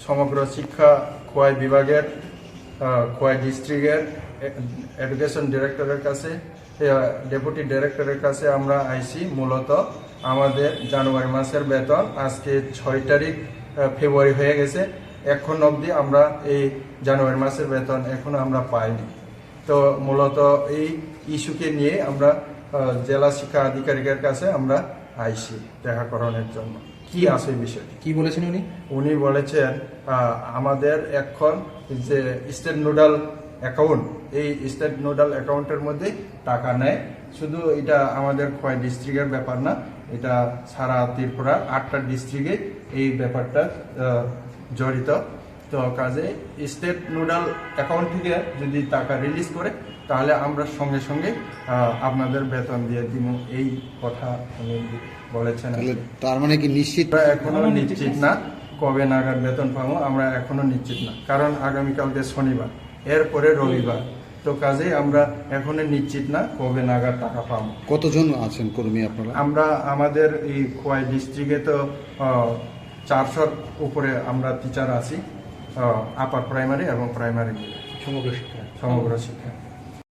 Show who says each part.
Speaker 1: সমগ্র শিক্ষা খোয়াই বিভাগের খোয়াই ডিস্ট্রিক্টের এডুকেশন ডিরেক্টরের কাছে, ডেপুটি ডিরেক্টরের কাছে আমরা আইসি। মূলত আমাদের জানুয়ারি মাসের বেতন আজকে 6 তারিখ ফেব্রুয়ারি হয়ে গেছে, এখন অবধি আমরা এই জানুয়ারি মাসের বেতন এখনো আমরা পাইনি। তো মূলত এই ইস্যুকে নিয়ে আমরা জেলা শিক্ষা আধিকারিকের কাছে আমরা আইসি দেখা করানোর জন্য। কি আছে বিষয়টি?
Speaker 2: কি বলেছেন উনি?
Speaker 1: উনি বলেছেন আমাদের এখন যে স্টেট নোডাল অ্যাকাউন্ট, এই স্টেট নোডাল অ্যাকাউন্টের মধ্যে টাকা নেয়। শুধু এটা আমাদের খোয়াই ডিস্ট্রিক্টের ব্যাপার না, এটা সারা ত্রিপুরা 8টা ডিস্ট্রিক্টে এই ব্যাপারটা জড়িত। তো কাজে স্টেট নোডাল অ্যাকাউন্ট থেকে যদি টাকা রিলিজ করে তাহলে আমরা সঙ্গে সঙ্গে আপনাদের বেতন দিয়ে দিব, এই কথা উনি বলেছেন।
Speaker 2: তার মানে কি নিশ্চিত?
Speaker 1: এখনো নিশ্চিত না কবে নাগাদ বেতন পাবো, আমরা এখনো নিশ্চিত না, কারণ আগামীকালকে শনিবার, এরপরে রবিবার। তো কাজেই আমরা এখনো নিশ্চিত না কবে নাগাদ টাকা পাবো।
Speaker 2: কতজন আছেন কর্মী আপনারা?
Speaker 1: আমরা আমাদের এই খোয়াই ডিস্ট্রিক্টে তো 400-র উপরে আমরা টিচার আছি, আপার প্রাইমারি এবং প্রাইমারি
Speaker 2: সমগ্র শিক্ষা।
Speaker 1: সমগ্র শিক্ষা।